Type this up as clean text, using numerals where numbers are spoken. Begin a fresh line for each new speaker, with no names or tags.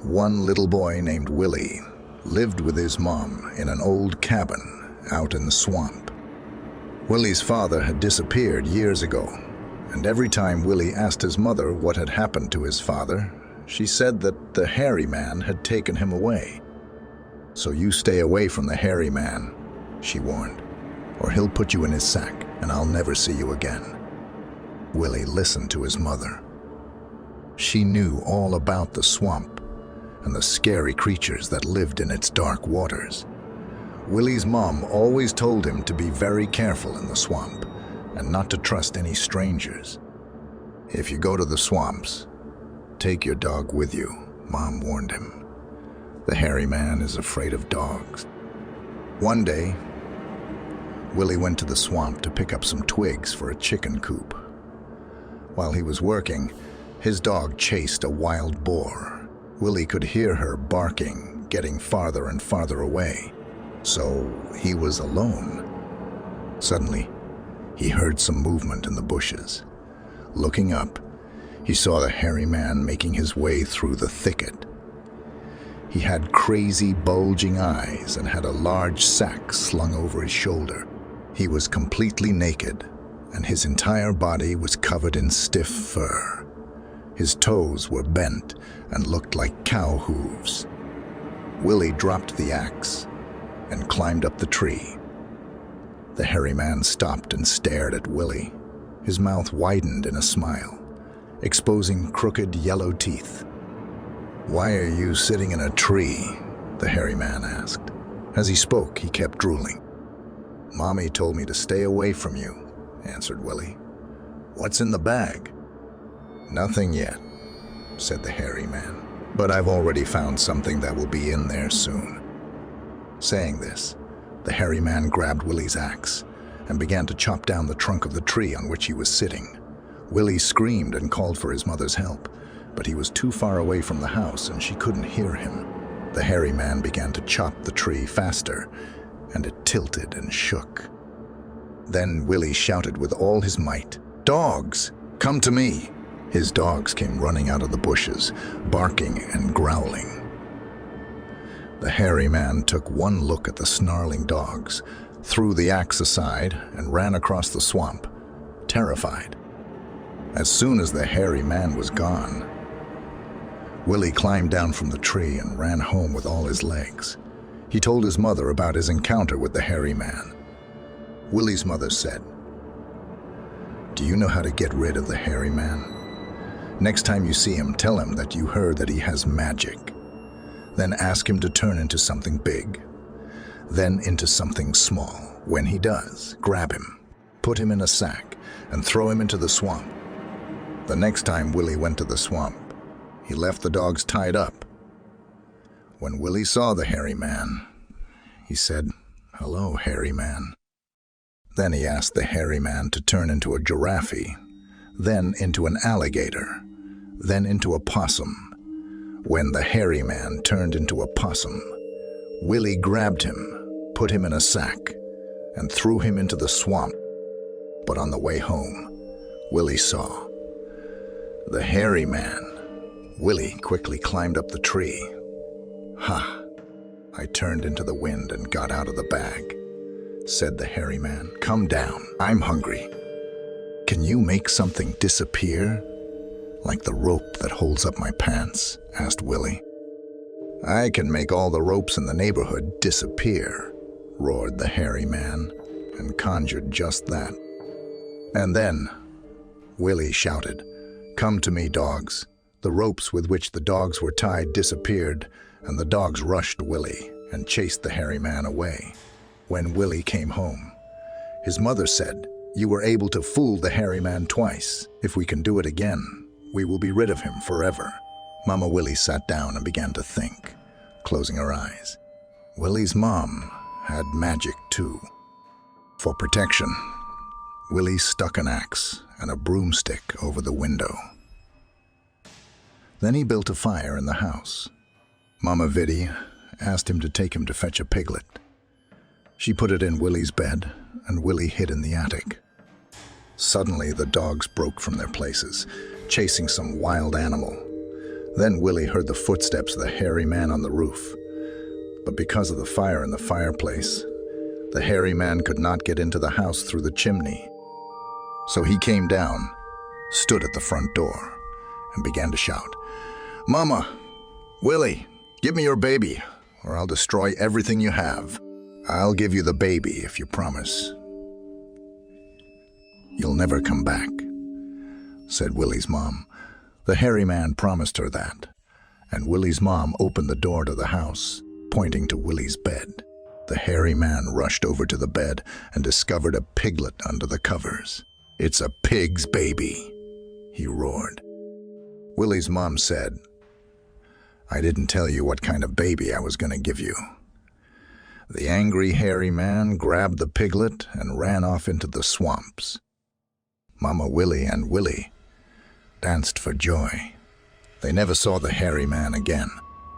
One little boy named Willie lived with his mom in an old cabin out in the swamp. Willie's father had disappeared years ago, and every time Willie asked his mother what had happened to his father, she said that the hairy man had taken him away. "So you stay away from the hairy man," she warned, "or he'll put you in his sack and I'll never see you again." Willie listened to his mother. She knew all about the swamp and the scary creatures that lived in its dark waters. Willie's mom always told him to be very careful in the swamp and not to trust any strangers. "If you go to the swamps, take your dog with you," Mom warned him. "The hairy man is afraid of dogs." One day, Willie went to the swamp to pick up some twigs for a chicken coop. While he was working, his dog chased a wild boar. Willie could hear her barking, getting farther and farther away. So he was alone. Suddenly, he heard some movement in the bushes. Looking up, he saw the hairy man making his way through the thicket. He had crazy, bulging eyes and had a large sack slung over his shoulder. He was completely naked, and his entire body was covered in stiff fur. His toes were bent and looked like cow hooves. Willie dropped the axe and climbed up the tree. The hairy man stopped and stared at Willie. His mouth widened in a smile, exposing crooked yellow teeth. "Why are you sitting in a tree?" the hairy man asked. As he spoke, he kept drooling. "Mommy told me to stay away from you," answered Willie. "What's in the bag?" "Nothing yet," said the hairy man, "but I've already found something that will be in there soon." Saying this, the hairy man grabbed Willie's axe and began to chop down the trunk of the tree on which he was sitting. Willie screamed and called for his mother's help, but he was too far away from the house and she couldn't hear him. The hairy man began to chop the tree faster, and it tilted and shook. Then Willie shouted with all his might, "Dogs, come to me!" His dogs came running out of the bushes, barking and growling. The hairy man took one look at the snarling dogs, threw the axe aside, and ran across the swamp, terrified. As soon as the hairy man was gone, Willie climbed down from the tree and ran home with all his legs. He told his mother about his encounter with the hairy man. Willie's mother said, "Do you know how to get rid of the hairy man? Next time you see him, tell him that you heard that he has magic. Then ask him to turn into something big, then into something small. When he does, grab him, put him in a sack, and throw him into the swamp." The next time Willie went to the swamp, he left the dogs tied up. When Willie saw the hairy man, he said, "Hello, hairy man." Then he asked the hairy man to turn into a giraffe, then into an alligator, then into a possum. When the hairy man turned into a possum, Willie grabbed him, put him in a sack, and threw him into the swamp. But on the way home, Willie saw the hairy man. Willie quickly climbed up the tree. "Ha! I turned into the wind and got out of the bag," said the hairy man. "Come down, I'm hungry." "Can you make something disappear, like the rope that holds up my pants?" asked Willie. "I can make all the ropes in the neighborhood disappear," roared the hairy man, and conjured just that. And then Willie shouted, "Come to me, dogs." The ropes with which the dogs were tied disappeared, and the dogs rushed Willie and chased the hairy man away. When Willie came home, his mother said, "You were able to fool the hairy man twice. If we can do it again, we will be rid of him forever." Mama Willie sat down and began to think, closing her eyes. Willie's mom had magic too. For protection, Willie stuck an axe and a broomstick over the window. Then he built a fire in the house. Mama Viddy asked him to take him to fetch a piglet. She put it in Willie's bed, and Willie hid in the attic. Suddenly, the dogs broke from their places, chasing some wild animal. Then Willie heard the footsteps of the hairy man on the roof. But because of the fire in the fireplace, the hairy man could not get into the house through the chimney. So he came down, stood at the front door, and began to shout, "Mama! Willie, give me your baby, or I'll destroy everything you have. I'll give you the baby if you promise you'll never come back," said Willie's mom. The hairy man promised her that, and Willie's mom opened the door to the house, pointing to Willie's bed. The hairy man rushed over to the bed and discovered a piglet under the covers. "It's a pig's baby," he roared. Willie's mom said, "I didn't tell you what kind of baby I was going to give you." The angry hairy man grabbed the piglet and ran off into the swamps. Mama Willie and Willie danced for joy. They never saw the hairy man again.